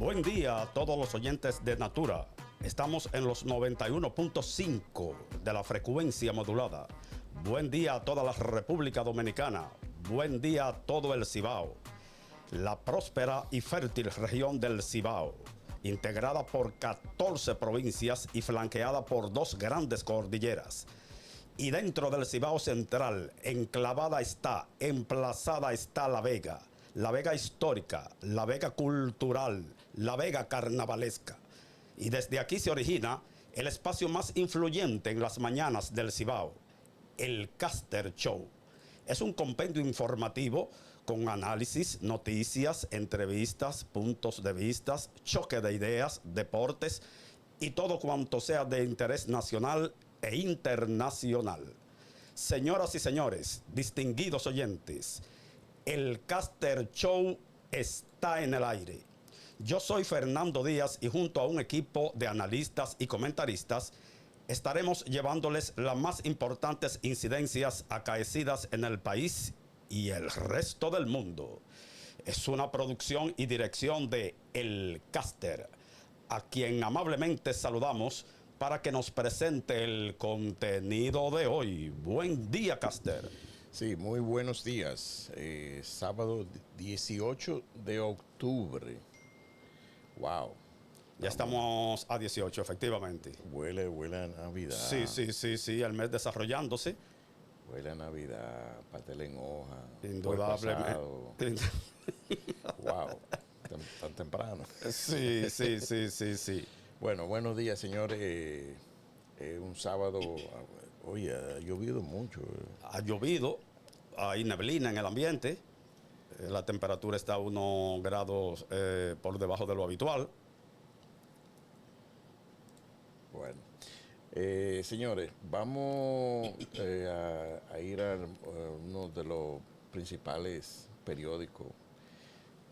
Buen día a todos los oyentes de Natura. Estamos en los 91.5 de la frecuencia modulada. Buen día a toda la República Dominicana. Buen día a todo el Cibao. La próspera y fértil región del Cibao, integrada por 14 provincias y flanqueada por dos grandes cordilleras. Y dentro del Cibao Central, emplazada está La Vega histórica, La Vega cultural, La Vega carnavalesca. Y desde aquí se origina el espacio más influyente en las mañanas del Cibao, el Caster Show. Es un compendio informativo con análisis, noticias, entrevistas, puntos de vista, choque de ideas, deportes y todo cuanto sea de interés nacional e internacional. Señoras y señores, distinguidos oyentes, el Caster Show está en el aire. Yo soy Fernando Díaz y junto a un equipo de analistas y comentaristas estaremos llevándoles las más importantes incidencias acaecidas en el país y el resto del mundo. Es una producción y dirección de El Caster, a quien amablemente saludamos para que nos presente el contenido de hoy. Buen día, Caster. Sí, muy buenos días. Sábado 18 de octubre. Wow. Ya estamos a 18, efectivamente. Huele a Navidad. Sí, el mes desarrollándose. Huele a Navidad, pastel en hoja. Indudablemente. Wow, tan temprano. Sí. Bueno, buenos días, señores. Un sábado, oye, ha llovido mucho. Ha llovido, hay neblina en el ambiente. La temperatura está a 1 grados por debajo de lo habitual. Bueno, señores, vamos a ir a uno de los principales periódicos.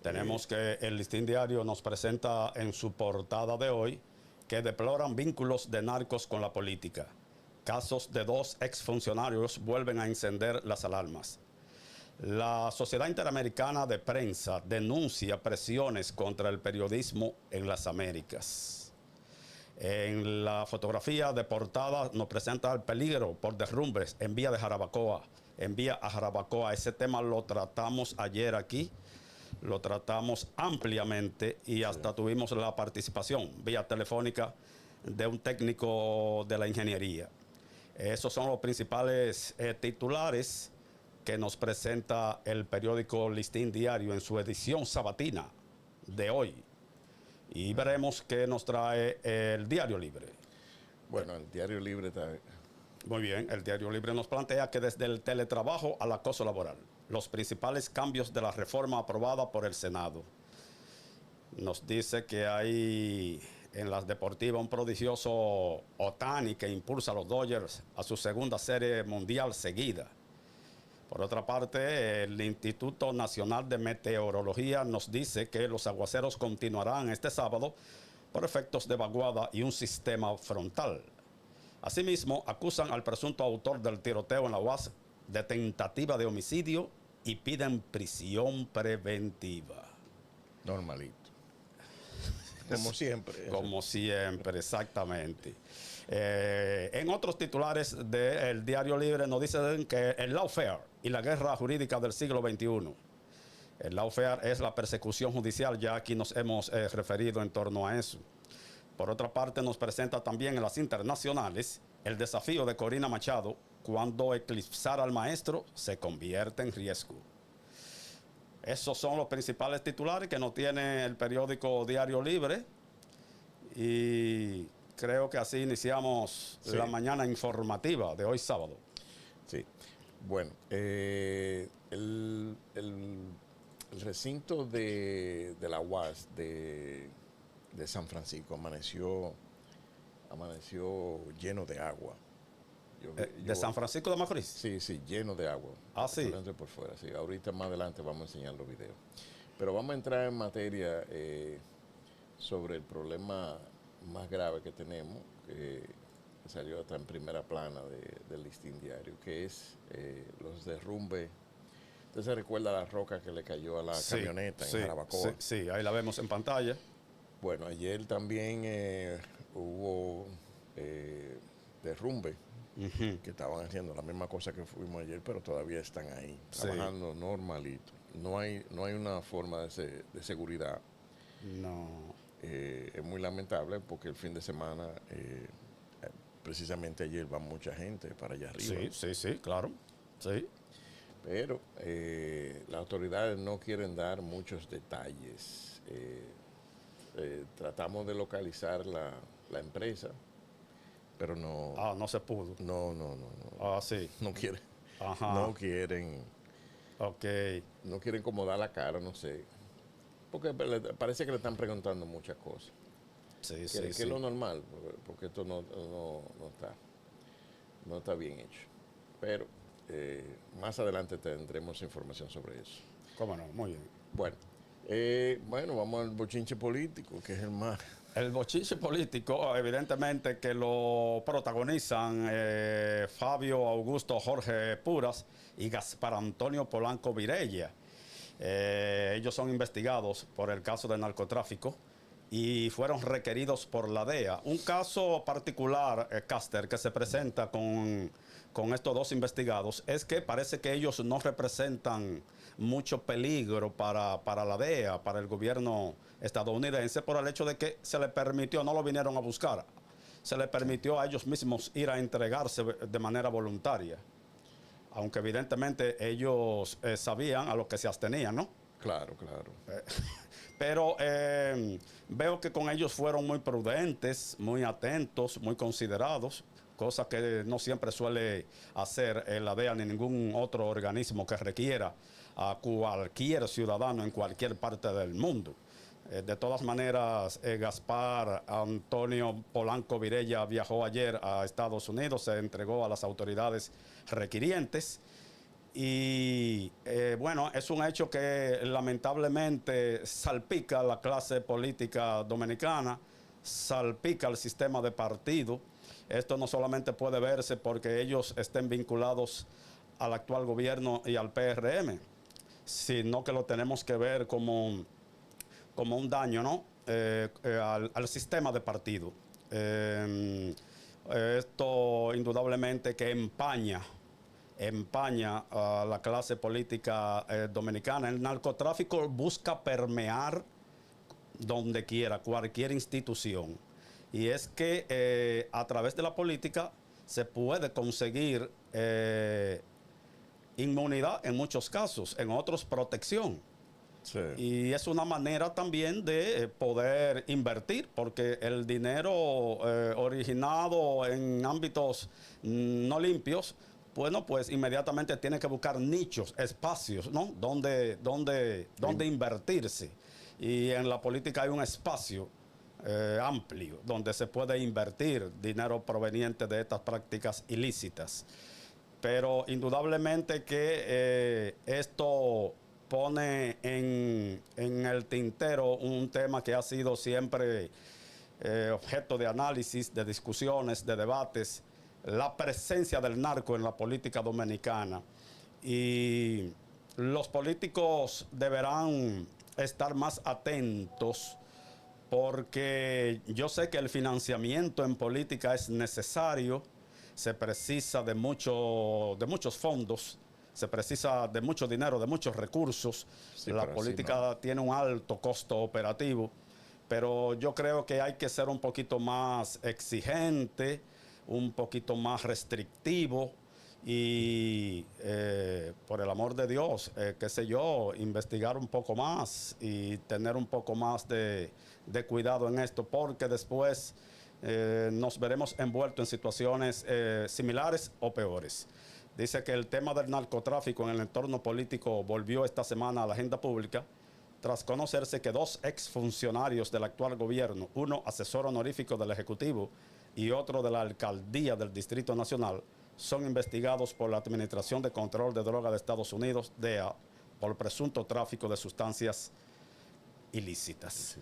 Tenemos que el Listín Diario nos presenta en su portada de hoy que deploran vínculos de narcos con la política. Casos de 2 exfuncionarios vuelven a encender las alarmas. La Sociedad Interamericana de Prensa denuncia presiones contra el periodismo en las Américas. En la fotografía de portada nos presenta el peligro por derrumbes en vía de Jarabacoa. En vía a Jarabacoa. Ese tema lo tratamos ayer aquí. Lo tratamos ampliamente y hasta tuvimos la participación vía telefónica de un técnico de la ingeniería. Esos son los principales titulares que nos presenta el periódico Listín Diario en su edición sabatina de hoy. Y veremos qué nos trae el Diario Libre. Bueno, el Diario Libre está... Muy bien, el Diario Libre nos plantea que desde el teletrabajo al acoso laboral, los principales cambios de la reforma aprobada por el Senado. Nos dice que hay en las deportivas un prodigioso Ohtani que impulsa a los Dodgers a su segunda serie mundial seguida. Por otra parte, el Instituto Nacional de Meteorología nos dice que los aguaceros continuarán este sábado por efectos de vaguada y un sistema frontal. Asimismo, acusan al presunto autor del tiroteo en la UAS de tentativa de homicidio y piden prisión preventiva. Normalito. Como siempre. Como siempre, exactamente. En otros titulares del Diario Libre nos dicen que el lawfare y la guerra jurídica del siglo XXI. El lawfare es la persecución judicial, ya aquí nos hemos referido en torno a eso. Por otra parte, nos presenta también en las internacionales el desafío de Corina Machado: cuando eclipsar al maestro se convierte en riesgo. Esos son los principales titulares que nos tiene el periódico Diario Libre. Y creo que así iniciamos la mañana informativa de hoy sábado. Sí. Bueno, el recinto de la UAS de San Francisco amaneció lleno de agua. ¿De San Francisco de Macorís? Sí, lleno de agua. Sí. Por fuera, sí. Ahorita más adelante vamos a enseñar los videos. Pero vamos a entrar en materia sobre el problema más grave que tenemos, que salió hasta en primera plana del Listín Diario, que es los derrumbes. ¿Usted se recuerda la roca que le cayó a la camioneta en Jarabacoa? Sí, ahí la vemos en pantalla. Bueno, ayer también hubo derrumbe, que estaban haciendo la misma cosa que fuimos ayer, pero todavía están ahí, Sí. trabajando normalito. No hay una forma de seguridad. No. Es muy lamentable porque el fin de semana, precisamente ayer, va mucha gente para allá arriba. Sí, claro. Sí. Pero las autoridades no quieren dar muchos detalles. Tratamos de localizar la empresa, pero no, Ah, no se pudo. Ah, sí. no quieren, Ajá. no quieren, Ok. no quieren como dar la cara, no sé, porque parece que le están preguntando muchas cosas, Sí, que sí, es sí. lo normal, porque esto no está bien hecho. Pero más adelante tendremos información sobre eso. ¿Cómo no? Muy bien. Bueno, vamos al bochinche político, que es el más. El bochinche político, evidentemente que lo protagonizan Fabio Augusto Jorge Puras y Gaspar Antonio Polanco Virella. Ellos son investigados por el caso de narcotráfico y fueron requeridos por la DEA. Un caso particular, Caster, que se presenta con estos dos investigados es que parece que ellos no representan mucho peligro para la DEA, para el gobierno estadounidense, por el hecho de que se les permitió, no lo vinieron a buscar, se les permitió a ellos mismos ir a entregarse de manera voluntaria. Aunque evidentemente ellos sabían a lo que se abstenían, ¿no? Claro. Pero veo que con ellos fueron muy prudentes, muy atentos, muy considerados, cosa que no siempre suele hacer la DEA ni ningún otro organismo que requiera a cualquier ciudadano en cualquier parte del mundo. De todas maneras, Gaspar Antonio Polanco Virella viajó ayer a Estados Unidos, se entregó a las autoridades requirientes. Y bueno, es un hecho que lamentablemente salpica la clase política dominicana, salpica el sistema de partido. Esto no solamente puede verse porque ellos estén vinculados al actual gobierno y al PRM, sino que lo tenemos que ver como un daño, ¿no? Al sistema de partido. Esto indudablemente que empaña a la clase política dominicana. El narcotráfico busca permear donde quiera, cualquier institución. Y es que a través de la política se puede conseguir inmunidad en muchos casos, en otros protección. Sí. Y es una manera también de poder invertir, porque el dinero originado en ámbitos no limpios, bueno, pues inmediatamente tiene que buscar nichos, espacios, ¿no? Donde invertirse. Y en la política hay un espacio amplio donde se puede invertir dinero proveniente de estas prácticas ilícitas. Pero indudablemente que esto pone en el tintero un tema que ha sido siempre objeto de análisis, de discusiones, de debates, la presencia del narco en la política dominicana. Y los políticos deberán estar más atentos porque yo sé que el financiamiento en política es necesario, se precisa de muchos fondos, se precisa de mucho dinero, de muchos recursos. Sí, La pero así política tiene un alto costo operativo, pero yo creo que hay que ser un poquito más exigente, un poquito más restrictivo y por el amor de Dios, qué sé yo, investigar un poco más y tener un poco más de cuidado en esto, porque después nos veremos envueltos en situaciones similares o peores. Dice que el tema del narcotráfico en el entorno político volvió esta semana a la agenda pública tras conocerse que dos exfuncionarios del actual gobierno, uno asesor honorífico del Ejecutivo y otro de la Alcaldía del Distrito Nacional, son investigados por la Administración de Control de Drogas de Estados Unidos, DEA, por presunto tráfico de sustancias ilícitas.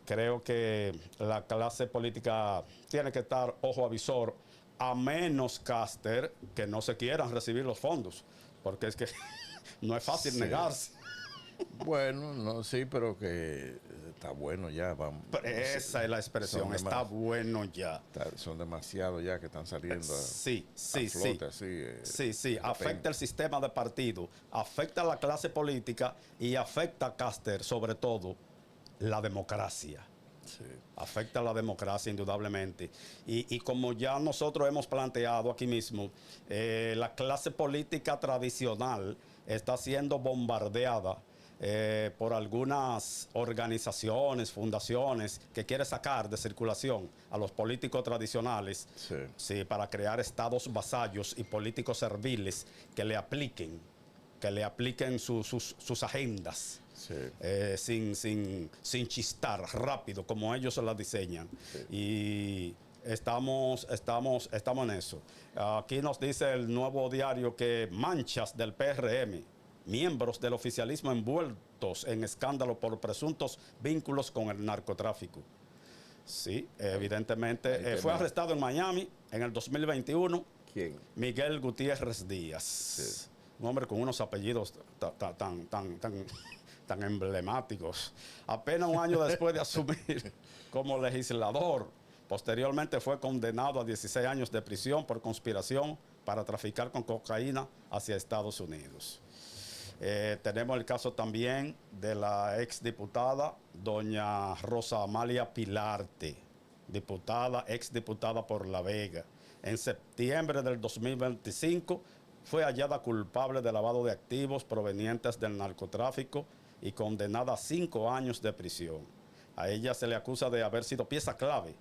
Creo que la clase política tiene que estar ojo avisor, a menos, Caster, que no se quieran recibir los fondos, porque es que no es fácil negarse. Bueno, no, sí, pero que está bueno ya. Vamos, Esa es la expresión, está bueno ya. Son demasiados ya que están saliendo Sí, sí, a flote, sí. así. Sí, sí, afecta el sistema de partido, afecta a la clase política y afecta, Caster, sobre todo, la democracia. Sí. Afecta a la democracia indudablemente. Y como ya nosotros hemos planteado aquí mismo, la clase política tradicional está siendo bombardeada por algunas organizaciones, fundaciones que quieren sacar de circulación a los políticos tradicionales, Sí. sí, para crear estados vasallos y políticos serviles que le apliquen sus agendas. Sí. Sin chistar, rápido, como ellos las diseñan. Sí. Y estamos en eso. Aquí nos dice el Nuevo Diario que manchas del PRM, miembros del oficialismo envueltos en escándalo por presuntos vínculos con el narcotráfico. Sí, evidentemente. Fue arrestado en Miami en el 2021. ¿Quién? Miguel Gutiérrez Díaz. Sí. Un hombre con unos apellidos tan emblemáticos. Apenas un año después de asumir como legislador, posteriormente fue condenado a 16 años de prisión por conspiración para traficar con cocaína hacia Estados Unidos. Tenemos el caso también de la exdiputada doña Rosa Amalia Pilarte, exdiputada por La Vega. En septiembre del 2025 fue hallada culpable de lavado de activos provenientes del narcotráfico y condenada a 5 años de prisión. A ella se le acusa de haber sido pieza clave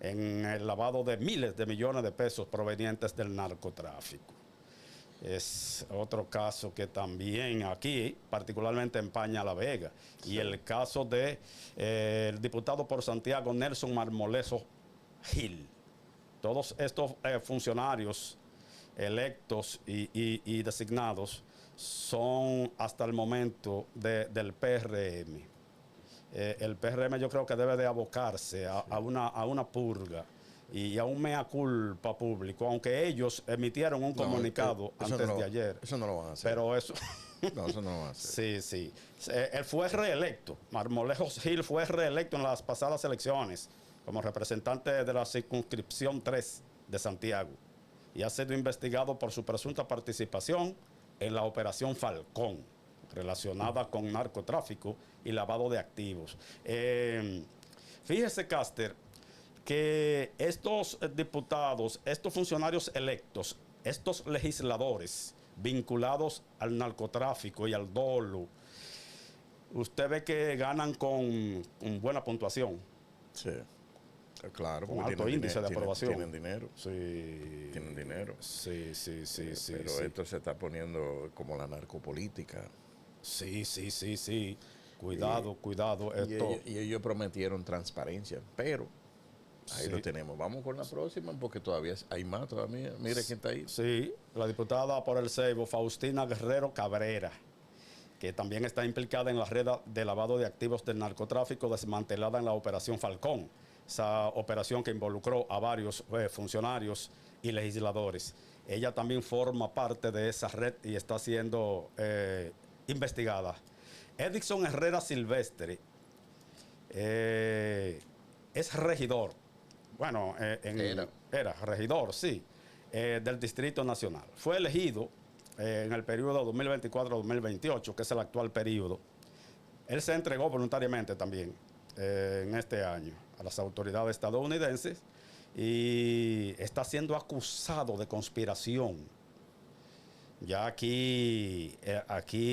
en el lavado de miles de millones de pesos provenientes del narcotráfico. Es otro caso que también aquí particularmente empaña a La Vega. Sí. Y el caso de el diputado por Santiago Nelson Marmolejo Gil. Todos estos funcionarios electos y designados son hasta el momento del PRM. El PRM yo creo que debe de abocarse a una purga y a un mea culpa público, aunque ellos emitieron un comunicado antes de ayer. Eso no lo van a hacer. Pero eso... No, eso no lo van a hacer. Sí, sí. Él fue reelecto. Marmolejo Gil fue reelecto en las pasadas elecciones como representante de la circunscripción 3 de Santiago y ha sido investigado por su presunta participación en la operación Falcón, relacionada con narcotráfico y lavado de activos. Fíjese, Caster, que estos diputados, estos funcionarios electos, estos legisladores vinculados al narcotráfico y al dolo, usted ve que ganan con buena puntuación. Sí. Claro, con alto índice de aprobación. Tienen dinero. Sí. Tienen dinero. Sí. Pero sí. Esto se está poniendo como la narcopolítica. Sí. Cuidado. Y ellos prometieron transparencia, pero ahí lo tenemos. Vamos con la próxima porque todavía hay más todavía. Mire quién está ahí. Sí, la diputada por el Ceibo, Faustina Guerrero Cabrera, que también está implicada en la red de lavado de activos del narcotráfico desmantelada en la Operación Falcón. Esa operación que involucró a varios funcionarios y legisladores. Ella también forma parte de esa red y está siendo investigada. Edison Herrera Silvestre es regidor. Bueno, era regidor, sí, del Distrito Nacional. Fue elegido en el periodo 2024-2028, que es el actual periodo. Él se entregó voluntariamente también en este año a las autoridades estadounidenses y está siendo acusado de conspiración. Ya aquí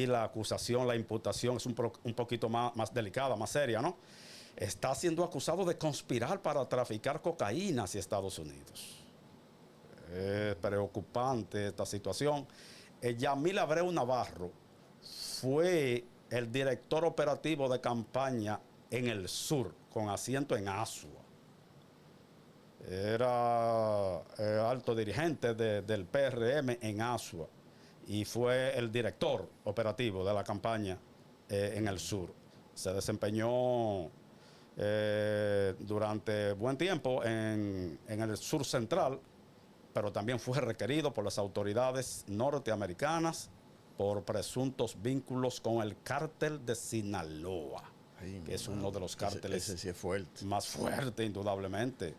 la acusación, la imputación es un poquito más delicada, más seria, ¿no? Está siendo acusado de conspirar para traficar cocaína hacia Estados Unidos. Es preocupante esta situación. Yamil Abreu Navarro fue el director operativo de campaña en el sur, con asiento en Asua. Era alto dirigente del PRM en Asua y fue el director operativo de la campaña en el sur. Se desempeñó durante buen tiempo en el sur central, pero también fue requerido por las autoridades norteamericanas por presuntos vínculos con el cártel de Sinaloa. que es uno de los cárteles ese sí es fuerte. más fuertes, indudablemente.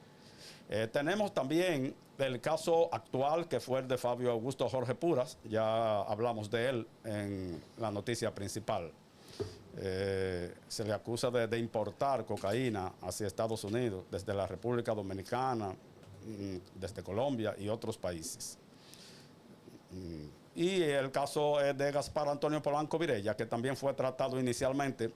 Tenemos también el caso actual, que fue el de Fabio Augusto Jorge Puras. Ya hablamos de él en la noticia principal. Se le acusa de importar cocaína hacia Estados Unidos desde la República Dominicana, desde Colombia y otros países. Y el caso es de Gaspar Antonio Polanco Virella, que también fue tratado inicialmente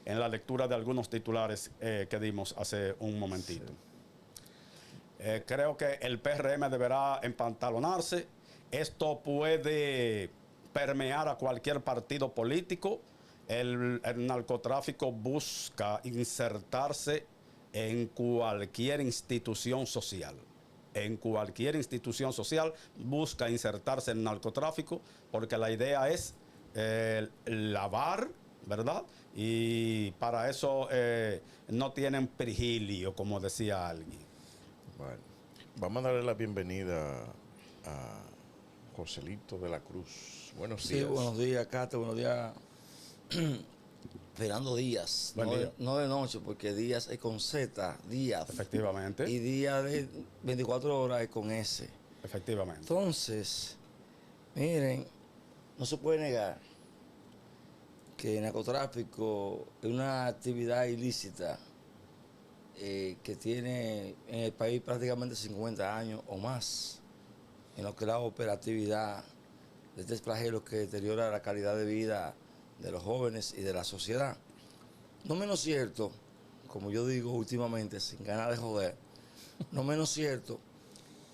en la lectura de algunos titulares que dimos hace un momentito. Sí. Creo que el PRM deberá empantalonarse. Esto puede permear a cualquier partido político. El narcotráfico busca insertarse en cualquier institución social. En cualquier institución social busca insertarse el narcotráfico, porque la idea es lavar, ¿verdad? Y para eso no tienen perigilio, como decía alguien. Bueno, vamos a darle la bienvenida a Joselito de la Cruz. Buenos días. Sí, buenos días, Cate, buenos días. Fernando Díaz. Buen día. No de noche, porque Díaz es con Z, Díaz. Efectivamente. Y día de 24 horas es con S. Efectivamente. Entonces, miren, no se puede negar que el narcotráfico es una actividad ilícita que tiene en el país prácticamente 50 años o más, en lo que es la operatividad de este flagelo que deteriora la calidad de vida de los jóvenes y de la sociedad. No menos cierto, como yo digo últimamente, sin ganas de joder, no menos cierto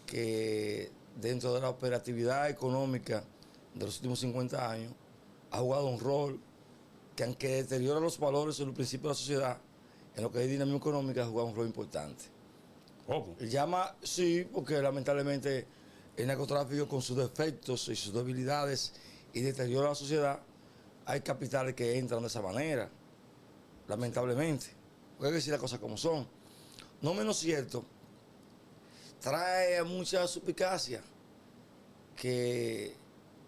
que dentro de la operatividad económica de los últimos 50 años ha jugado un rol que, aunque deteriora los valores y los principios de la sociedad, en lo que es dinamismo económico, ha jugado un rol importante. ¿Cómo? Llama, sí, porque lamentablemente el narcotráfico, con sus defectos y sus debilidades y deteriora la sociedad, hay capitales que entran de esa manera, lamentablemente. Porque hay que decir las cosas como son. No menos cierto, trae mucha suspicacia que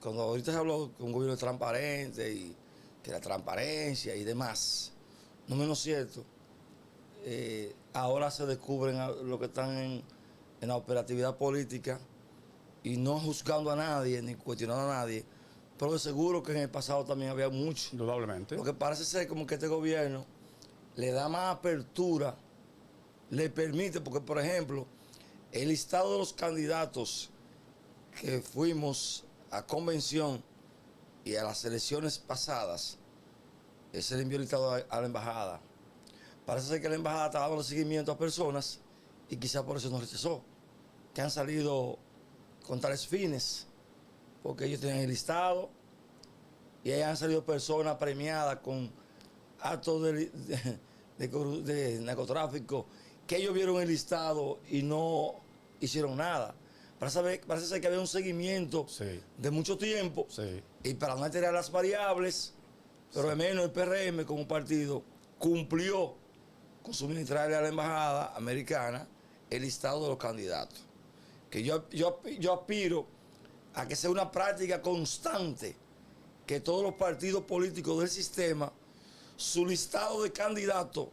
cuando ahorita se habló de un gobierno transparente y que la transparencia y demás, no menos cierto, ahora se descubren los que están en la operatividad política y no juzgando a nadie ni cuestionando a nadie, pero de seguro que en el pasado también había mucho. Indudablemente. Lo que parece ser como que este gobierno le da más apertura, le permite, porque por ejemplo, el listado de los candidatos que fuimos a convención y a las elecciones pasadas, se le envió el listado a la embajada. Parece ser que la embajada estaba dando seguimiento a personas y quizás por eso nos rechazó, que han salido con tales fines, porque ellos tienen el listado y ahí han salido personas premiadas con actos de narcotráfico, que ellos vieron el listado y no hicieron nada. Parece ser que había un seguimiento de mucho tiempo, y para no alterar las variables, pero al menos el PRM como partido cumplió con suministrarle a la embajada americana el listado de los candidatos. Que yo aspiro a que sea una práctica constante, que todos los partidos políticos del sistema, su listado de candidatos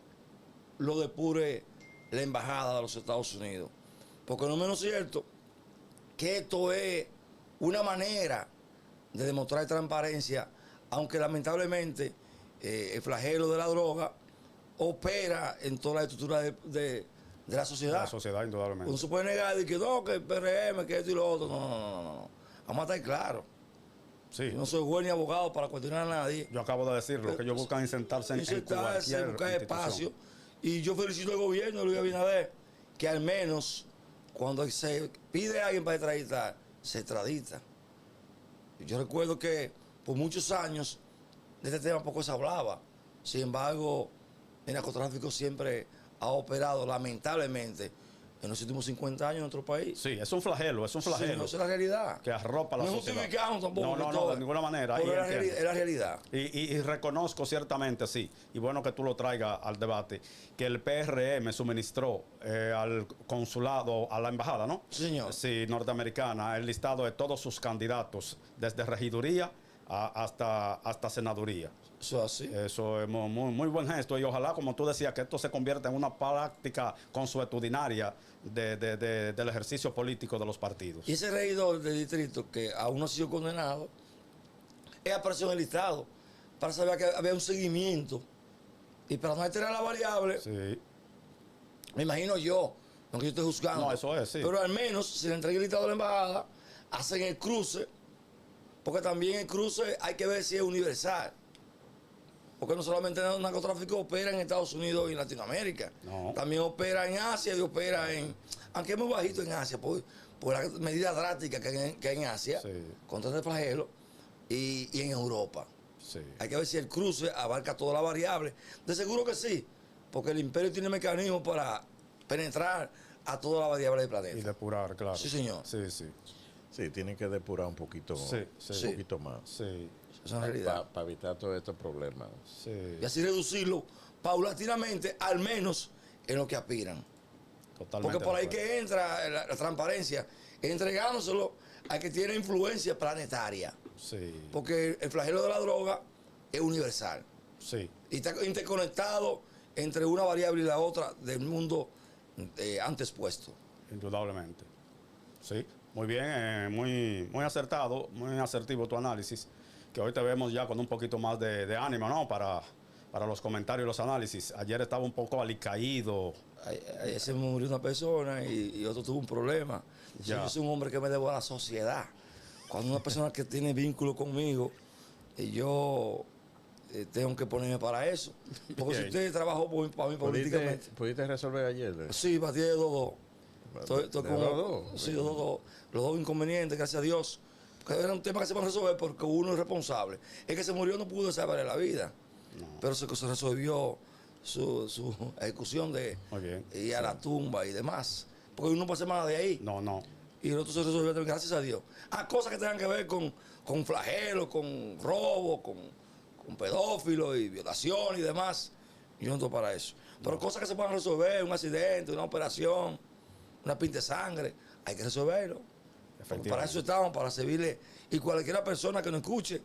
lo depure la embajada de los Estados Unidos. Porque no menos cierto que esto es una manera de demostrar transparencia, aunque lamentablemente el flagelo de la droga opera en toda la estructura de la sociedad. La sociedad, indudablemente. No se puede negar de que no, que el PRM, que esto y lo otro. No. Vamos a estar claros. Sí. Yo no soy juez ni abogado para cuestionar a nadie. Yo acabo de decirlo, que ellos buscan insertarse en cualquier buscar espacio. institución. Y yo felicito al gobierno de Luis Abinader, que al menos cuando se pide a alguien para extraditar, se extradita. Yo recuerdo que por muchos años de este tema poco se hablaba. Sin embargo, el narcotráfico siempre ha operado, lamentablemente, en los últimos 50 años en nuestro país. Sí, es un flagelo. Sí, no, esa es la realidad. Que arropa la sociedad. No justificamos tampoco. No, de ninguna manera. Pero es la realidad. Y reconozco ciertamente, sí, y bueno que tú lo traigas al debate, que el PRM suministró al consulado, a la embajada, ¿no? Sí, señor. Sí, norteamericana, el listado de todos sus candidatos, desde regiduría hasta senaduría. Eso es así. Eso es muy buen gesto y ojalá, como tú decías, que esto se convierta en una práctica consuetudinaria del ejercicio político de los partidos. Y ese regidor del distrito que aún no ha sido condenado, él apareció en el listado para saber que había un seguimiento y para no alterar la variable. Sí. Me imagino yo, aunque yo estoy juzgando. No, eso es, sí. Pero al menos, si le entrega el listado a la embajada, hacen el cruce, porque también el cruce hay que ver si es universal. Porque no solamente el narcotráfico opera en Estados Unidos y en Latinoamérica. No. También opera en Asia y opera en... Aunque es muy bajito en Asia, por la medida drástica que hay en Asia, Sí. contra el flagelo, y en Europa. Sí. Hay que ver si el cruce abarca toda la variable. De seguro que sí, porque el imperio tiene mecanismos para penetrar a toda la variable del Y planeta. depurar, claro. Sí, señor. Sí, sí. Sí, tienen que depurar un poquito, Sí, sí. un poquito más. Sí. Esa es la realidad. Para evitar todos estos problemas. Sí. Y así reducirlo paulatinamente, al menos en lo que aspiran. Totalmente. Porque por de ahí acuerdo. que entra la transparencia, entregándoselo al que tiene influencia planetaria. Sí. Porque el flagelo de la droga es universal. Sí. Y está interconectado entre una variable y la otra del mundo antes puesto. Indudablemente. Sí. Muy bien, muy acertado, muy asertivo tu análisis. Que hoy te vemos ya con un poquito más de ánimo, ¿no? Para los comentarios y los análisis. Ayer estaba un poco alicaído. Ayer se murió una persona y otro tuvo un problema. Ya. Yo soy un hombre que me debo a la sociedad. Cuando una persona que tiene vínculo conmigo, yo tengo que ponerme para eso. Porque si Bien. usted trabajó para mí políticamente. ¿Pudiste resolver ayer? Sí, batí de 2-2. Estoy ¿De como, 2-2? sí, 2-2. Los dos inconvenientes, gracias a Dios. Porque era un tema que se puede resolver porque uno es responsable. El que se murió no pudo salvarle la vida. Pero se resolvió su ejecución Muy bien. y a la tumba y demás. Porque uno no pasa nada de ahí. No, no. Y el otro se resolvió, gracias a Dios. Cosas que tengan que ver con flagelos, con robo, con pedófilos y violación y demás. Yo no estoy para eso. Pero cosas que se puedan resolver, un accidente, una operación, una pinta de sangre, hay que resolverlo. Porque para eso estamos, para servirle. Y cualquiera persona que nos escuche,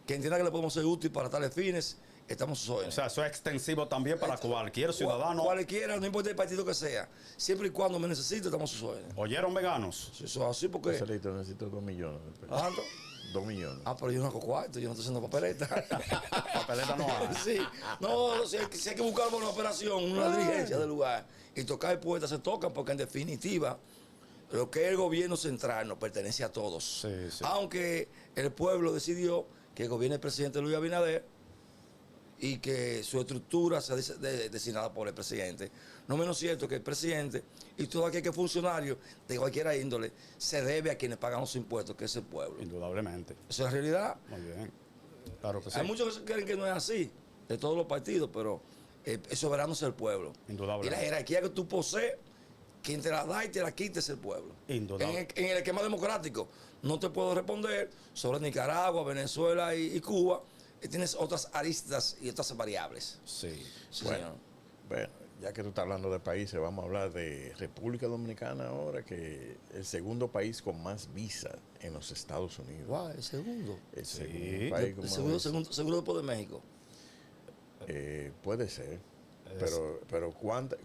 que entienda que le podemos ser útil para tales fines, estamos a sus órdenes. O sea, eso es extensivo también para cualquier ciudadano. Cualquiera, no importa el partido que sea. Siempre y cuando me necesite, estamos a sus órdenes. ¿Oyeron, veganos? Eso es así porque... Joselito, necesito 2 millones de pesos. ¿Cuánto? 2 millones. Pero yo no hago cuarto, yo no estoy haciendo papeleta. Papeleta no hay. Sí. No, si hay que buscar una operación, una diligencia del lugar y tocar puertas, se tocan porque en definitiva lo que es el gobierno central nos pertenece a todos. Sí, sí. Aunque el pueblo decidió que gobierne el presidente Luis Abinader y que su estructura sea designada por el presidente. No menos cierto que el presidente y todo aquel que es funcionario de cualquier índole se debe a quienes pagan los impuestos, que es el pueblo. Indudablemente. Esa es la realidad. Muy bien. Claro que sí. Hay muchos que creen que no es así, de todos los partidos, pero el soberano es el pueblo. Indudable. Y la jerarquía que tú posees, quien te la da y te la quita es el pueblo. Indudable. En el esquema democrático, no te puedo responder sobre Nicaragua, Venezuela y Cuba. Tienes otras aristas y otras variables. Sí. Sí, Bueno, señor. bueno, ya que tú estás hablando de países, vamos a hablar de República Dominicana ahora, que es el segundo país con más visas en los Estados Unidos. Guau, el segundo. El Sí. segundo país con El más segundo, visas. segundo después de México. Puede ser. Pero ¿cuánta?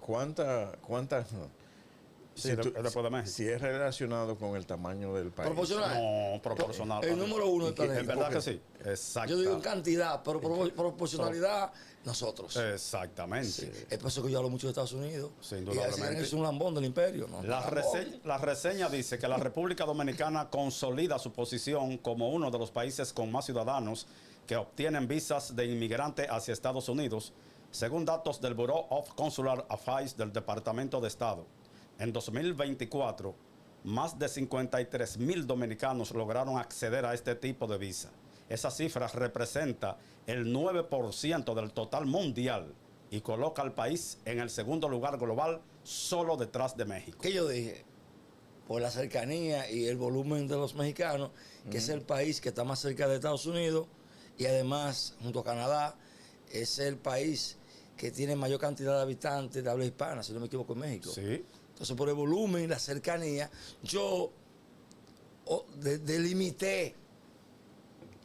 Sí, después de México. Si es relacionado con el tamaño del país. Proporcional. No, proporcional. El número uno del planeta. En verdad que Ok. sí. Exacto. Yo digo en cantidad, pero proporcionalidad, nosotros. Exactamente. Sí. Es por eso que yo hablo mucho de Estados Unidos. Sí, Y indudablemente. así es un lambón del imperio. ¿No? La reseña dice que la República Dominicana consolida su posición como uno de los países con más ciudadanos que obtienen visas de inmigrante hacia Estados Unidos, según datos del Bureau of Consular Affairs del Departamento de Estado. En 2024, más de 53,000 dominicanos lograron acceder a este tipo de visa. Esa cifra representa el 9% del total mundial y coloca al país en el segundo lugar global, solo detrás de México. ¿Qué yo dije? Por la cercanía y el volumen de los mexicanos, que es el país que está más cerca de Estados Unidos y además, junto a Canadá, es el país que tiene mayor cantidad de habitantes de habla hispana, si no me equivoco, en México. Sí, Entonces, por el volumen y la cercanía, yo delimité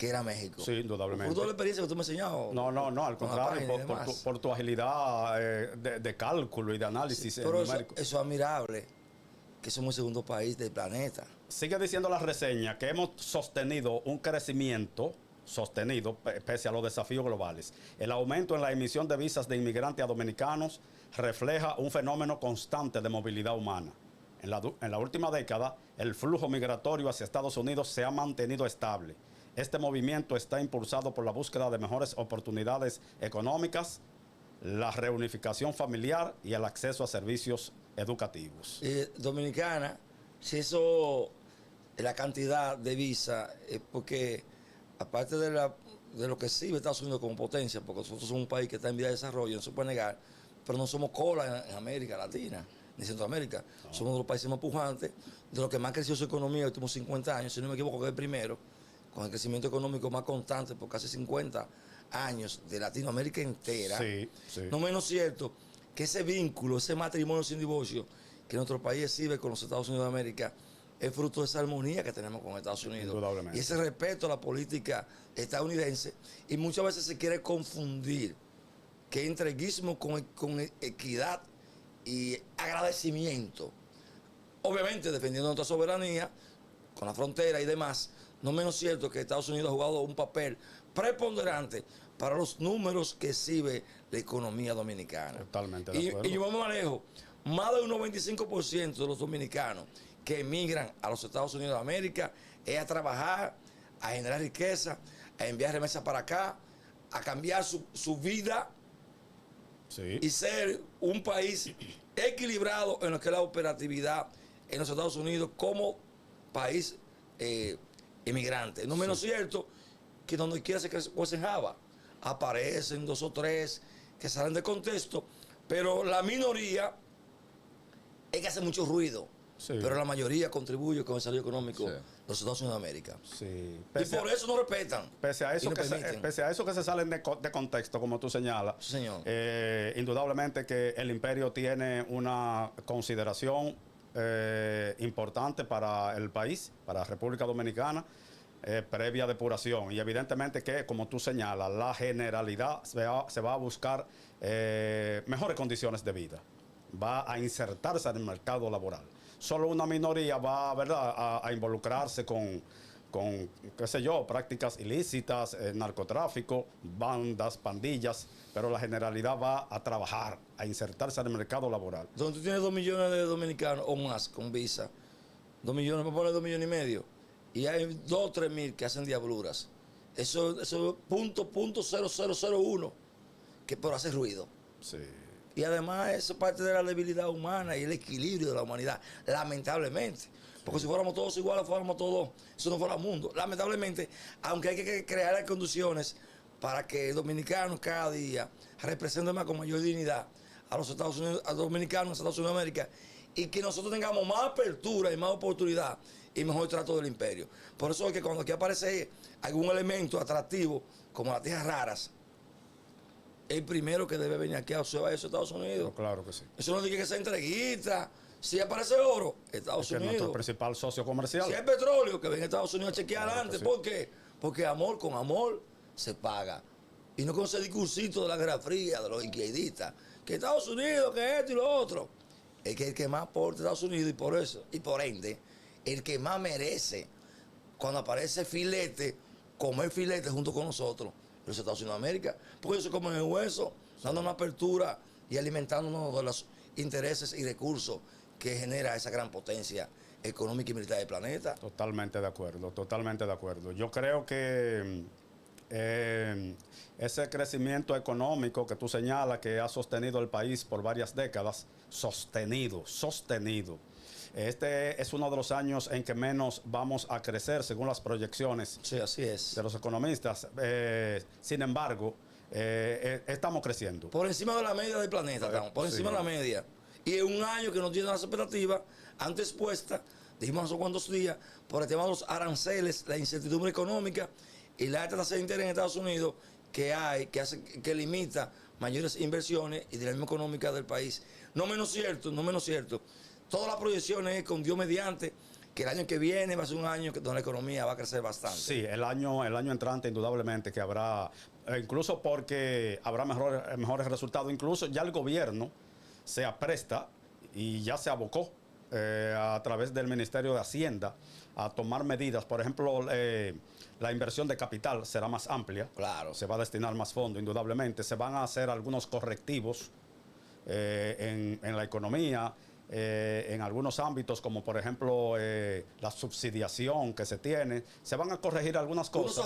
que era México. Sí, indudablemente. ¿Por toda la experiencia que tú me has enseñado? No, al con la contrario, página y por demás. por tu agilidad de cálculo y de análisis Pero numérico. eso es admirable, que somos el segundo país del planeta. Sigue diciendo la reseña que hemos sostenido un crecimiento sostenido pese a los desafíos globales. El aumento en la emisión de visas de inmigrantes a dominicanos refleja un fenómeno constante de movilidad humana. En la última década, el flujo migratorio hacia Estados Unidos se ha mantenido estable. Este movimiento está impulsado por la búsqueda de mejores oportunidades económicas, la reunificación familiar y el acceso a servicios educativos. Dominicana, si eso, la cantidad de visa, porque aparte de lo que sirve Estados Unidos como potencia, porque nosotros somos un país que está en vía de desarrollo, no se puede negar, pero no somos cola en América Latina ni Centroamérica. No. Somos uno de los países más pujantes, de los que más creció su economía en los últimos 50 años, si no me equivoco, que es el primero, con el crecimiento económico más constante por casi 50 años de Latinoamérica entera. Sí, sí. No menos cierto que ese vínculo, ese matrimonio sin divorcio que nuestro país exhibe con los Estados Unidos de América es fruto de esa armonía que tenemos con Estados Unidos. Indudablemente. Y ese respeto a la política estadounidense. Y muchas veces se quiere confundir que entreguismo con equidad y agradecimiento. Obviamente defendiendo nuestra soberanía, con la frontera y demás. No menos cierto que Estados Unidos ha jugado un papel preponderante para los números que exhibe la economía dominicana. Totalmente de acuerdo. Y yo me manejo, más de un 95% de los dominicanos que emigran a los Estados Unidos de América es a trabajar, a generar riqueza, a enviar remesas para acá, a cambiar su vida Sí. y ser un país equilibrado en lo que es la operatividad en los Estados Unidos como país emigrante. No menos cierto que donde quiera se cuecen habas, aparecen 2 o 3 que salen de contexto, pero la minoría es que hace mucho ruido. Sí. Pero la mayoría contribuye con el desarrollo económico Sí. de los Estados Unidos de América. Sí. Y por eso no respetan. Pese a y eso, no que permiten. pese a eso que se salen de contexto, como tú señalas, Sí, señor. Indudablemente que el imperio tiene una consideración importante para el país, para la República Dominicana, previa depuración. Y evidentemente que, como tú señalas, la generalidad se va a buscar mejores condiciones de vida. Va a insertarse en el mercado laboral. Solo una minoría va, ¿verdad?, a involucrarse con, qué sé yo, prácticas ilícitas, narcotráfico, bandas, pandillas, pero la generalidad va a trabajar, a insertarse en el mercado laboral. Donde tú tienes 2 millones de dominicanos o más con visa, 2 millones, me pones 2 millones y medio, y hay 2 o 3 mil que hacen diabluras. Eso es .0001 que por hacer ruido. Sí. Y además eso es parte de la debilidad humana y el equilibrio de la humanidad, lamentablemente. Porque si fuéramos todos iguales, fuéramos todos, eso no fuera mundo. Lamentablemente, aunque hay que crear las condiciones para que el dominicano cada día represente más con mayor dignidad a los Estados Unidos, a los dominicanos, a los Estados Unidos de América, y que nosotros tengamos más apertura y más oportunidad y mejor trato del imperio. Por eso es que cuando aquí aparece algún elemento atractivo, como las tierras raras, el primero que debe venir aquí a observar eso es Estados Unidos. No, claro que sí. Eso no dice que sea entreguista. Si aparece oro, Estados Es que es Unidos. nuestro principal socio comercial. Si hay petróleo, que venga a Estados Unidos a chequear Claro antes. que sí. ¿Por qué? Porque amor con amor se paga. Y no con ese discursito de la Guerra Fría, de los izquierdistas. Que Estados Unidos, que esto y lo otro. Es que el que más aporta Estados Unidos y por eso, y por ende, el que más merece cuando aparece filete, comer filete junto con nosotros, los Estados Unidos de América, porque ellos se comen el hueso, dando una apertura y alimentándonos de los intereses y recursos que genera esa gran potencia económica y militar del planeta. Totalmente de acuerdo, totalmente de acuerdo. Yo creo que ese crecimiento económico que tú señalas que ha sostenido el país por varias décadas, sostenido. Este es uno de los años en que menos vamos a crecer según las proyecciones Sí, así es. de los economistas. Sin embargo, estamos creciendo. Por encima de la media del planeta, estamos, por encima Sí. de la media. Y en un año que nos tiene las expectativas antes puestas, dijimos hace cuantos días, por el tema de los aranceles, la incertidumbre económica y la alta tasa de interés en Estados Unidos que limita mayores inversiones y dinamismo económica del país. No menos cierto, todas las proyecciones es con Dios mediante que el año que viene va a ser un año donde la economía va a crecer bastante. Sí, el año entrante indudablemente que habrá, incluso porque habrá mejores resultados. Incluso ya el gobierno se apresta y ya se abocó a través del Ministerio de Hacienda a tomar medidas. Por ejemplo, la inversión de capital será más amplia. Claro. Se va a destinar más fondo, indudablemente. Se van a hacer algunos correctivos en la economía, en algunos ámbitos, como por ejemplo la subsidiación que se tiene. Se van a corregir algunas cosas.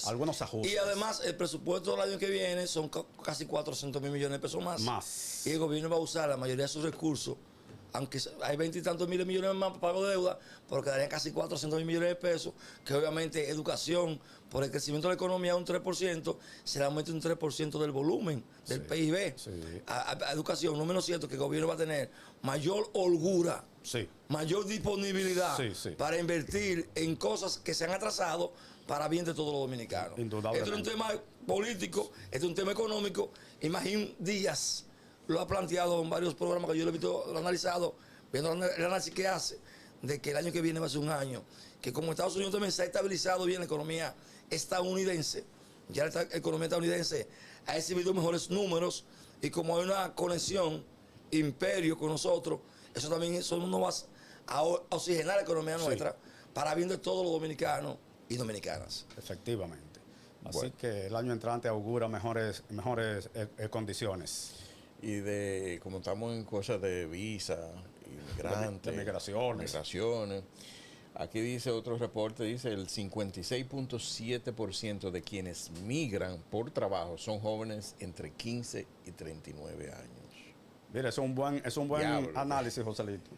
Algunos ajustes. Y además, el presupuesto del año que viene son casi 400 mil millones de pesos más. Y el gobierno va a usar la mayoría de sus recursos, aunque hay 20 y tantos miles de millones más para pago de deuda, pero quedarían casi 400 mil millones de pesos, que obviamente educación, por el crecimiento de la economía un 3%, se le aumenta un 3% del volumen del PIB. Sí. A educación, no menos cierto que el gobierno va a tener mayor holgura, mayor disponibilidad para invertir en cosas que se han atrasado para bien de todos los dominicanos. Indudablemente. Esto es un tema político, esto es un tema económico. Imagín Díaz lo ha planteado en varios programas que yo lo he visto, lo he analizado, viendo el análisis que hace, de que el año que viene va a ser un año que, como Estados Unidos también se ha estabilizado bien la economía estadounidense, ya la economía estadounidense ha exhibido mejores números, y como hay una conexión imperio con nosotros, eso también nos va a oxigenar la economía nuestra para bien de todos los dominicanos y dominicanas. Efectivamente. Así que el año entrante augura mejores condiciones. Y como estamos en cosas de visa, inmigrantes, de migraciones. Aquí dice otro reporte, dice el 56.7% de quienes migran por trabajo son jóvenes entre 15 y 39 años. Mira, es un buen análisis, Joselito.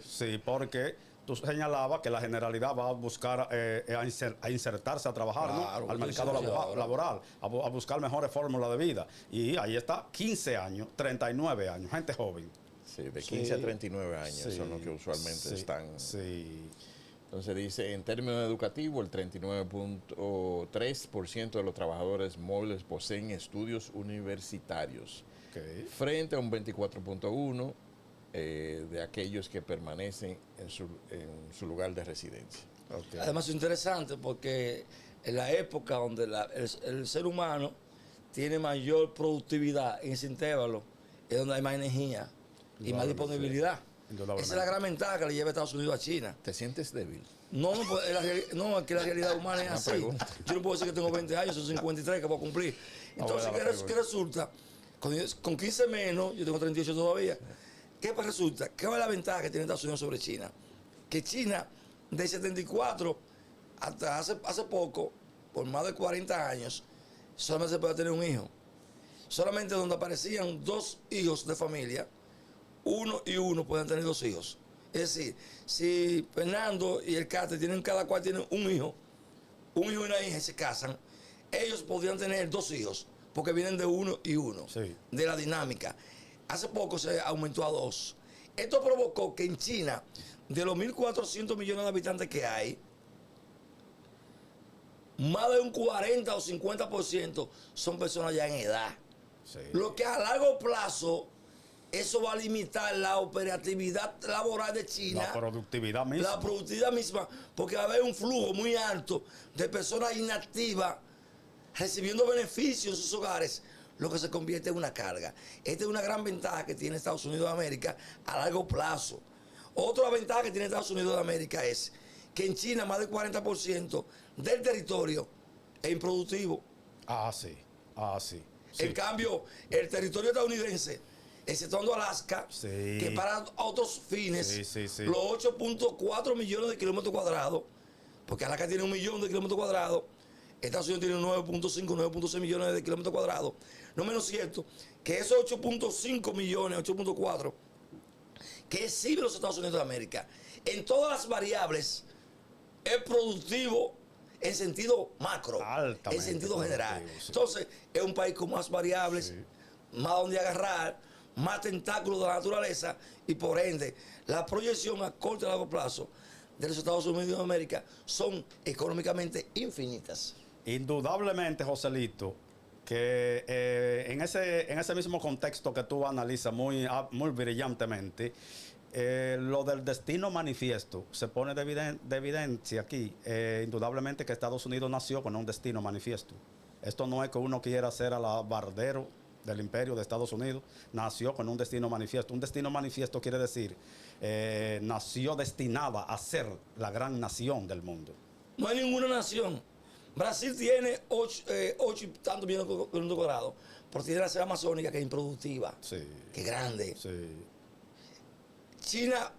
Sí, porque tú señalabas que la generalidad va a buscar a insertarse a trabajar, claro, ¿no? Al mercado laboral, a buscar mejores fórmulas de vida. Y ahí está, 15 años, 39 años, gente joven. Sí, de 15 a 39 años son los que usualmente están. Sí. Entonces dice, en términos educativos, el 39.3% de los trabajadores móviles poseen estudios universitarios, frente a un 24.1% de aquellos que permanecen en su lugar de residencia. Además es interesante porque en la época donde el ser humano tiene mayor productividad en ese intervalo, es donde hay más energía y más disponibilidad. Esa es la gran ventaja que le lleva Estados Unidos a China. ¿Te sientes débil? No, pues, es que la realidad humana es así. Yo no puedo decir que tengo 20 años, son 53 que voy a cumplir. Entonces, ¿qué resulta? Con 15 menos, yo tengo 38 todavía. ¿Qué resulta? ¿Qué es la ventaja que tiene Estados Unidos sobre China? Que China, de 74 hasta hace poco, por más de 40 años, solamente se puede tener un hijo. Solamente donde aparecían 2 hijos de familia, uno y uno pueden tener 2 hijos. Es decir, si Fernando y el Cate cada cual tienen un hijo y una hija y se casan, ellos podrían tener 2 hijos, porque vienen de uno y uno, de la dinámica. Hace poco se aumentó a 2. Esto provocó que en China, de los 1.400 millones de habitantes que hay, más de un 40 o 50% son personas ya en edad. Lo que a largo plazo, eso va a limitar la operatividad laboral de China. La productividad misma. La productividad misma, porque va a haber un flujo muy alto de personas inactivas recibiendo beneficios en sus hogares, lo que se convierte en una carga. Esta es una gran ventaja que tiene Estados Unidos de América a largo plazo. Otra ventaja que tiene Estados Unidos de América es que en China más del 40% del territorio es improductivo. Sí. En cambio, el territorio estadounidense, exceptuando Alaska, que para otros fines, los 8.4 millones de kilómetros cuadrados, porque Alaska tiene 1 millón de kilómetros cuadrados, Estados Unidos tiene 9.5, 9.6 millones de kilómetros cuadrados. No menos cierto que esos 8.5 millones, 8.4, que exhiben los Estados Unidos de América, en todas las variables, es productivo en sentido macro, en sentido general. Entonces, es un país con más variables, más donde agarrar, más tentáculos de la naturaleza, y por ende, la proyección a corto y largo plazo de los Estados Unidos de América son económicamente infinitas. Indudablemente, Joselito, que en ese mismo contexto que tú analizas muy brillantemente, Lo del destino manifiesto se pone de evidencia aquí, indudablemente que Estados Unidos nació con un destino manifiesto. Esto no es que uno quiera ser alabardero del imperio de Estados Unidos, nació con un destino manifiesto. Un destino manifiesto quiere decir, nació destinada a ser la gran nación del mundo. No hay ninguna nación. Brasil tiene 8 y tantos millones de kilómetros cuadrados, pero tiene la selva amazónica que es improductiva, Sí. que es grande. Sí. China,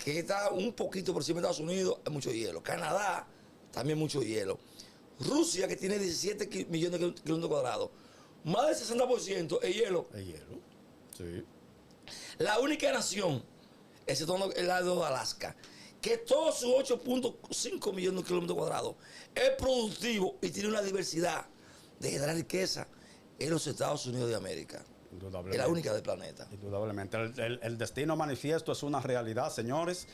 que está un poquito por encima de Estados Unidos, hay mucho hielo. Canadá, también mucho hielo. Rusia, que tiene 17 millones de kilómetros cuadrados, más del 60% es hielo. El hielo. Sí. La única nación, excepto el lado de Alaska, que todos sus 8.5 millones de kilómetros cuadrados es productivo y tiene una diversidad de gran riqueza, es los Estados Unidos de América. Indudablemente. Es la única del planeta. Indudablemente. El destino manifiesto es una realidad, señores,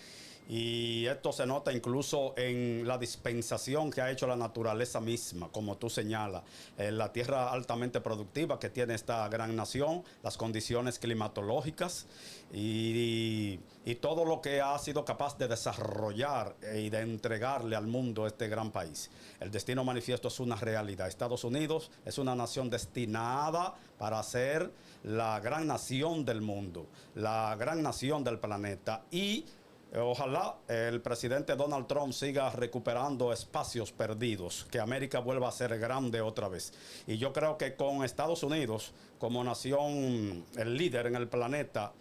y esto se nota incluso en la dispensación que ha hecho la naturaleza misma, como tú señalas. La tierra altamente productiva que tiene esta gran nación, las condiciones climatológicas y todo lo que ha sido capaz de desarrollar y de entregarle al mundo este gran país. El destino manifiesto es una realidad. Estados Unidos es una nación destinada para ser la gran nación del mundo, la gran nación del planeta, y ojalá el presidente Donald Trump siga recuperando espacios perdidos, que América vuelva a ser grande otra vez. Y yo creo que con Estados Unidos como nación, el líder en el planeta,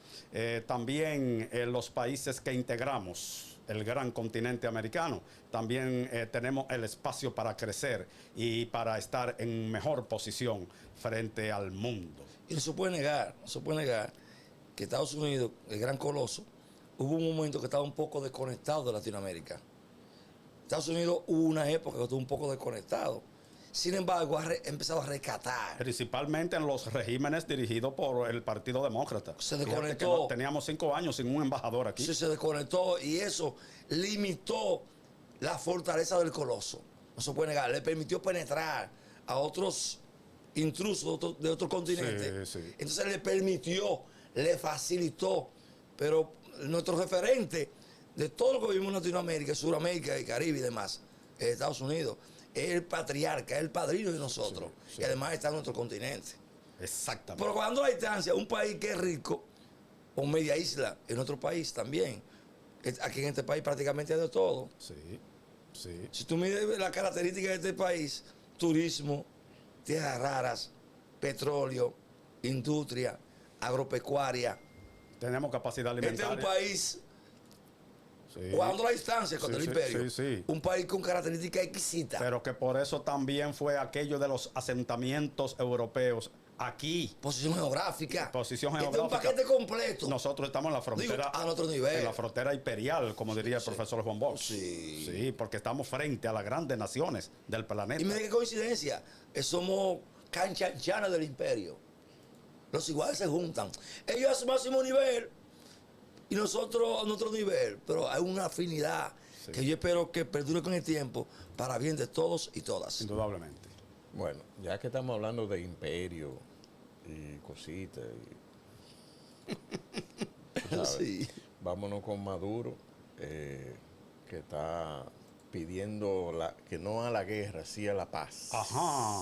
también los países que integramos el gran continente americano, también tenemos el espacio para crecer y para estar en mejor posición frente al mundo. Y no se puede negar que Estados Unidos, el gran coloso, hubo un momento que estaba un poco desconectado de Latinoamérica. Estados Unidos hubo una época que estuvo un poco desconectado. Sin embargo, ha empezado a rescatar. Principalmente en los regímenes dirigidos por el Partido Demócrata. Se Fíjate desconectó. que teníamos 5 años sin un embajador aquí. Sí, se desconectó y eso limitó la fortaleza del coloso. No se puede negar. Le permitió penetrar a otros intrusos de otros continentes. Sí, sí. Entonces le permitió, le facilitó. Pero nuestro referente de todo lo que vivimos en Latinoamérica, Sudamérica y Caribe y demás, es Estados Unidos. Es el patriarca, es el padrino de nosotros. Sí, sí. Y además está en nuestro continente. Exactamente. Pero cuando la distancia, un país que es rico, o media isla, en otro país también. Aquí en este país prácticamente hay de todo. Sí, sí. Si tú mides las características de este país, turismo, tierras raras, petróleo, industria, agropecuaria. Tenemos capacidad Este alimentaria. es un país, Sí. cuando la distancia con Sí, el sí, imperio, sí, sí. un país con características exquisitas. Pero que por eso también fue aquello de los asentamientos europeos aquí. Posición geográfica. Posición Este es un geográfica. paquete completo. Nosotros estamos en la frontera. Digo, a otro nivel. En la frontera imperial, como diría el profesor Juan Bosch. Sí. Sí, porque estamos frente a las grandes naciones del planeta. Y mira qué coincidencia, somos cancha llana del imperio. Los iguales se juntan. Ellos a su máximo nivel y nosotros a nuestro nivel. Pero hay una afinidad Sí. que yo espero que perdure con el tiempo para bien de todos y todas. Indudablemente. Bueno, ya que estamos hablando de imperio y cositas, tú sabes, Sí. vámonos con Maduro, que está pidiendo que no a la guerra, sí a la paz. Ajá.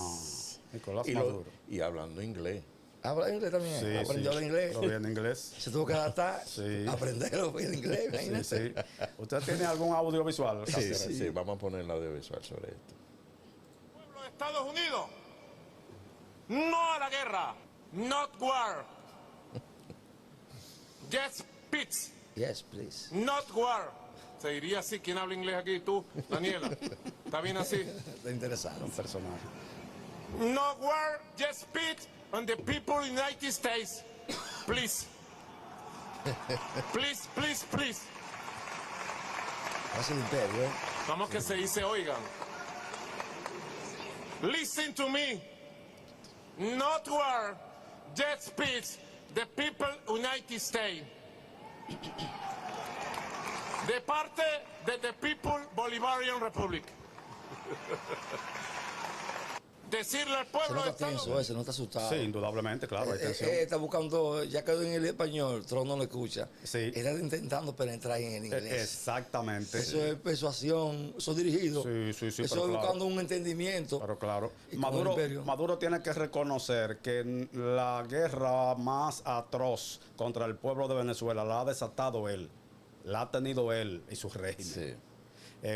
Nicolás Y, Maduro. y hablando inglés. ¿Habla inglés también? Sí, ¿Aprendió sí. el inglés? Lo vi en inglés. Se tuvo que adaptar, Sí. aprenderlo en inglés. Sí, imagínate. sí. ¿Usted tiene algún audiovisual? Sí, Cáceres? sí, vamos a poner el audiovisual sobre esto. Pueblo de Estados Unidos, no a la guerra, not war. Yes, peace, Yes, please. not war. Se diría así, ¿quién habla inglés aquí? Tú, Daniela. ¿Está bien así? Está interesado. Un personaje. No war, yes, peace, and the people in the United States, please. Please, please, please. Es el imperio, ¿eh? Vamos que se dice, oigan. Listen to me. Not war, just peace. The people United States. De parte de the People Bolivarian Republic. decirle al Se pueblo de nota Estados tenso Unidos. ese, no está asustado. Sí, indudablemente, claro, hay tensión. Está buscando, ya quedó en el español, Trump no lo escucha. Sí. Está intentando penetrar en el inglés. Exactamente. Eso es persuasión, eso es dirigido. Sí, Eso pero es claro. buscando un entendimiento. Pero claro, Y con el imperio. Maduro tiene que reconocer que la guerra más atroz contra el pueblo de Venezuela la ha desatado él, la ha tenido él y su régimen. Sí.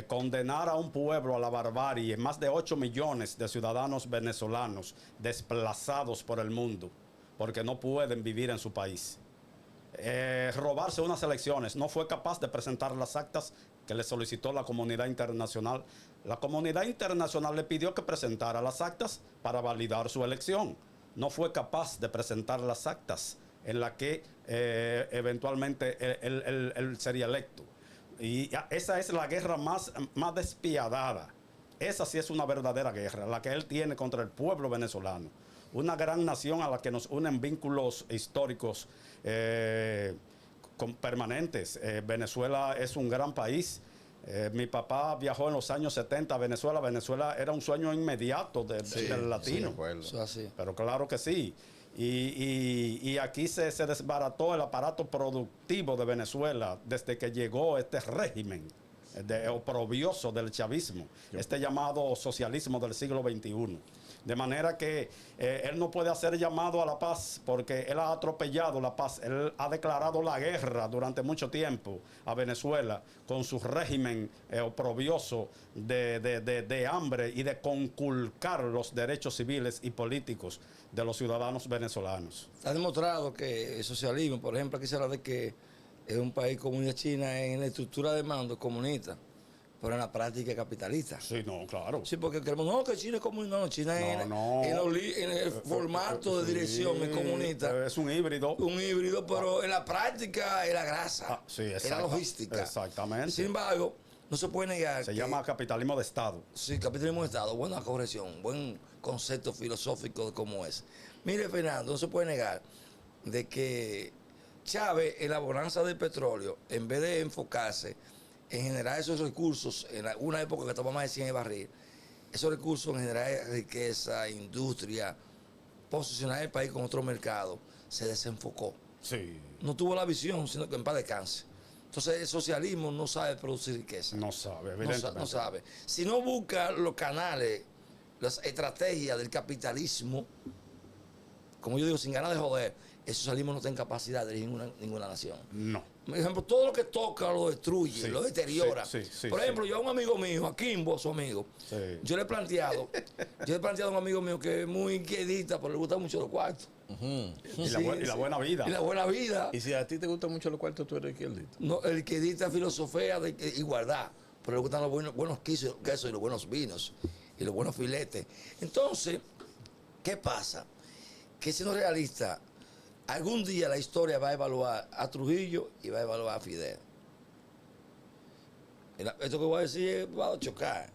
Condenar a un pueblo a la barbarie, más de 8 millones de ciudadanos venezolanos desplazados por el mundo porque no pueden vivir en su país. Robarse unas elecciones, no fue capaz de presentar las actas que le solicitó la comunidad internacional. La comunidad internacional le pidió que presentara las actas para validar su elección. No fue capaz de presentar las actas en las que eventualmente él sería electo. Y esa es la guerra más despiadada. Esa sí es una verdadera guerra, la que él tiene contra el pueblo venezolano. Una gran nación a la que nos unen vínculos históricos permanentes. Venezuela es un gran país. Mi papá viajó en los años 70 a Venezuela. Venezuela era un sueño inmediato del latino. de acuerdo. Eso es así. Pero claro que sí. Y aquí se desbarató el aparato productivo de Venezuela desde que llegó este régimen oprobioso del chavismo, este llamado socialismo del siglo XXI. De manera que él no puede hacer llamado a la paz porque él ha atropellado la paz. Él ha declarado la guerra durante mucho tiempo a Venezuela con su régimen oprobioso de hambre y de conculcar los derechos civiles y políticos de los ciudadanos venezolanos. Ha demostrado que el socialismo, por ejemplo, aquí se habla de que es un país comunista. China en la estructura de mando es comunista, pero en la práctica es capitalista. Sí, no, claro. Sí, porque creemos, no, que China es comunista. No, China No. en el formato de dirección es comunista. Es un híbrido. Un híbrido, pero en la práctica es la grasa, Sí, es la logística. Exactamente. Sin embargo, no se puede negar Se que, llama capitalismo de Estado. sí, capitalismo de Estado, buena corrección, buen concepto filosófico de cómo es. Mire, Fernando, no se puede negar de que Chávez, en la bonanza del petróleo, en vez de enfocarse en generar esos recursos, en una época que estaba más de 100 el barril, esos recursos en generar riqueza, industria, posicionar el país con otro mercado, se desenfocó. Sí. No tuvo la visión, sino que en paz descanse. Entonces el socialismo no sabe producir riqueza. No sabe, No, evidentemente. no sabe. Si no busca los canales, las estrategias del capitalismo, como yo digo, sin ganas de joder, el socialismo no tiene capacidad de dirigir ninguna nación. No. Por ejemplo, todo lo que toca lo destruye, Sí, lo deteriora. sí, Por ejemplo, yo a un amigo mío, a Kimbo, su amigo, Sí. yo le he planteado a un amigo mío que es muy inquietita, pero le gustan mucho los cuartos. Y la buena vida. Y la buena vida. Y si a ti te gustan mucho los cuartos, tú eres izquierdito. No, el que edita filosofía de igualdad, pero le gustan los buenos quesos y los buenos vinos y los buenos filetes. Entonces, ¿qué pasa? Que siendo realista, algún día la historia va a evaluar a Trujillo y va a evaluar a Fidel. Esto que voy a decir va a chocar.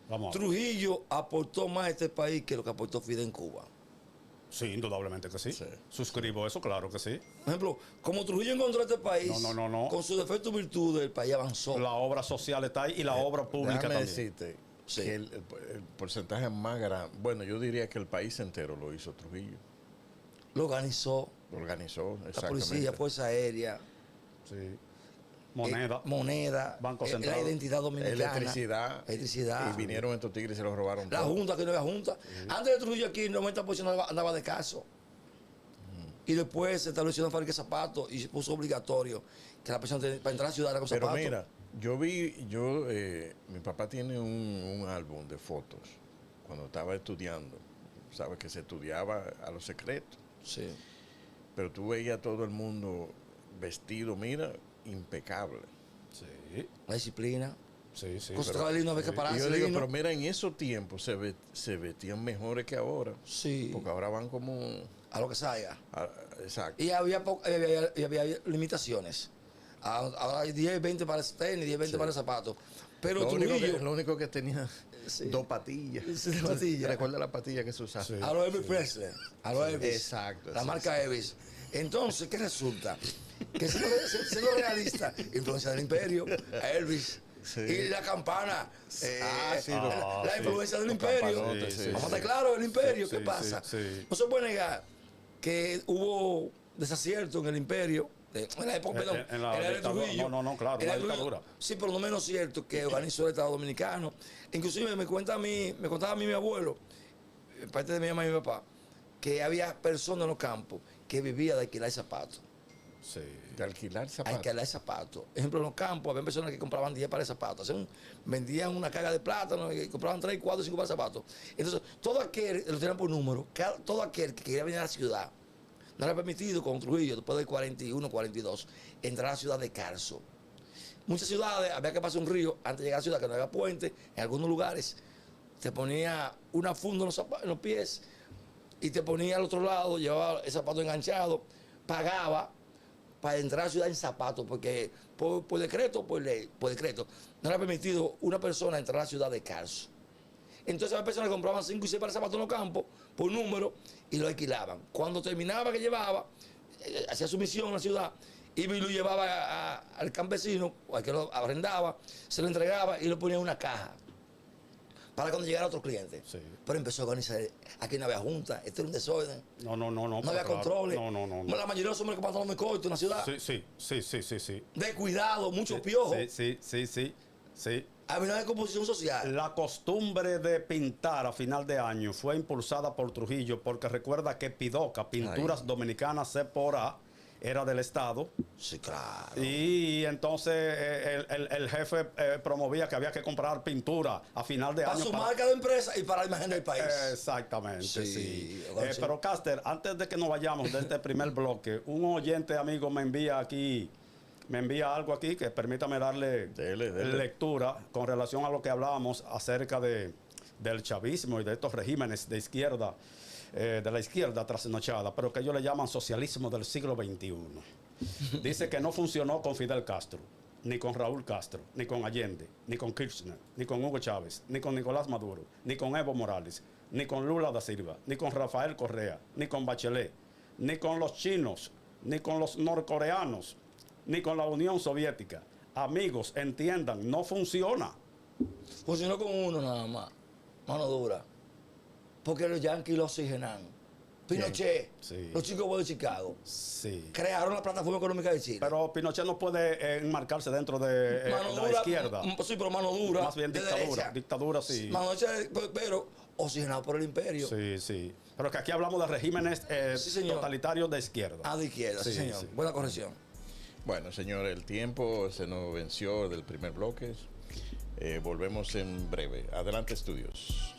Vamos. Trujillo aportó más a este país que lo que aportó Fidel en Cuba. Sí, indudablemente que sí. Suscribo eso, claro que sí. Por ejemplo, como Trujillo encontró este país, No. con sus defectos y virtudes, el país avanzó. La obra social está ahí y la obra pública Déjame también. decirte Sí. que el porcentaje más grande, bueno, yo diría que el país entero lo hizo Trujillo. Lo organizó. Lo organizó, La exactamente. policía, Fuerza Aérea, Sí. Moneda. moneda, Banco la Central. identidad dominicana, Electricidad. Y vinieron estos tigres y se los robaron la todo. Junta, que no había Junta. Antes de Trujillo aquí, el 90% andaba de caso. Y después se estableció una fábrica de zapatos y se puso obligatorio que la persona para entrar a la ciudad era con Pero zapatos. mira, mi papá tiene un álbum de fotos cuando estaba estudiando. Sabes que se estudiaba a los secretos. Sí. Pero tú veías a todo el mundo vestido, mira, impecable. Sí. La disciplina. Sí, sí. Con su pero- trabajo de lino, había que Y pararse. yo digo, lino. pero mira, en esos tiempos se vestían mejores que ahora. Sí. Porque ahora van como... A lo que salga. Exacto. Y había limitaciones. Ahora hay 10, 20 pares de tenis, 10, 20 pares de zapatos. Pero Trujillo, Lo único que tenía Sí. dos patillas. Sí, dos patillas. Recuerda la patilla que se usaba. Sí. a los Elvis Presley, a los Elvis. Exacto, La sí, marca Elvis. Entonces, ¿qué resulta? Que siendo realista, influencia del imperio, a Elvis Sí. Y la campana. Sí, la sí, influencia del los imperio. campanotes, sí, Vamos a sí. estar claros, el imperio, Sí, ¿qué pasa? sí. No se puede negar que hubo desacierto en el imperio, en la época, perdón, En la era de dictadura. Trujillo. No, claro, Era la de Trujillo. dictadura. Sí, pero no menos cierto que organizó el Estado Dominicano. Inclusive me contaba a mí mi abuelo, parte de mi mamá y mi papá, que había personas en los campos que vivían de alquilar zapatos. Sí. De alquilar zapatos. Alquilar zapatos. Ejemplo, en los campos había personas que compraban 10 pares de zapatos. Vendían una carga de plátano y compraban 3, 4, 5 pares de zapatos. Entonces, todo aquel, lo tenían por número, todo aquel que quería venir a la ciudad, no era permitido con Trujillo, después del 41, 42, entrar a la ciudad de Carso. Muchas ciudades había que pasar un río antes de llegar a la ciudad, que no había puente. En algunos lugares te ponía una funda en los pies y te ponía al otro lado, llevaba el zapato enganchado, pagaba para entrar a la ciudad en zapatos, porque por decreto, por ley, por decreto, no era permitido una persona entrar a la ciudad de Carso. Entonces las personas compraban 5 y 6 pares de zapatos en los campos por número y lo alquilaban. Cuando terminaba que llevaba, hacía su misión en la ciudad y lo llevaba al campesino, o al que lo arrendaba, se lo entregaba y lo ponía en una caja para cuando llegara otro cliente. Sí. Pero empezó a organizar, aquí no había junta, esto era un desorden. No. No había claro. controles. No. La mayoría de los hombres que pasaban muy cortos en la ciudad. Sí. De cuidado, muchos piojos. Sí. Había una descomposición social. La costumbre de pintar a final de año fue impulsada por Trujillo porque recuerda que Pidoca, Pinturas Dominicanas C.A., era del Estado. Sí, claro. Y entonces el jefe promovía que había que comprar pintura a final de Para año. su marca de empresa y para la imagen del país. Exactamente, sí. Sí. Pero Caster, antes de que nos vayamos de este primer bloque, un oyente amigo me envía algo aquí que permítame darle Dele. lectura con relación a lo que hablábamos acerca del chavismo y de estos regímenes de izquierda, de la izquierda trasnochada, pero que ellos le llaman socialismo del siglo XXI. Dice que no funcionó con Fidel Castro, ni con Raúl Castro, ni con Allende, ni con Kirchner, ni con Hugo Chávez, ni con Nicolás Maduro, ni con Evo Morales, ni con Lula da Silva, ni con Rafael Correa, ni con Bachelet, ni con los chinos, ni con los norcoreanos, ni con la Unión Soviética. Amigos, entiendan, no funciona. Funcionó con uno nada más. Mano dura. Porque los yanquis lo oxigenan. Pinochet, Sí. los chicos buenos de Chicago, Sí. crearon la plataforma económica de Chile. Pero Pinochet no puede enmarcarse dentro de mano la dura, izquierda. Sí, pero mano dura. Más bien de dictadura. derecha. Dictadura, sí. Mano derecha, pero oxigenado por el imperio. Sí. Pero que aquí hablamos de regímenes Sí, señor. totalitarios de izquierda. Ah, de izquierda, sí, Sí, señor. sí. Buena corrección. Bueno, señor, el tiempo se nos venció del primer bloque. Volvemos en breve. Adelante, estudios.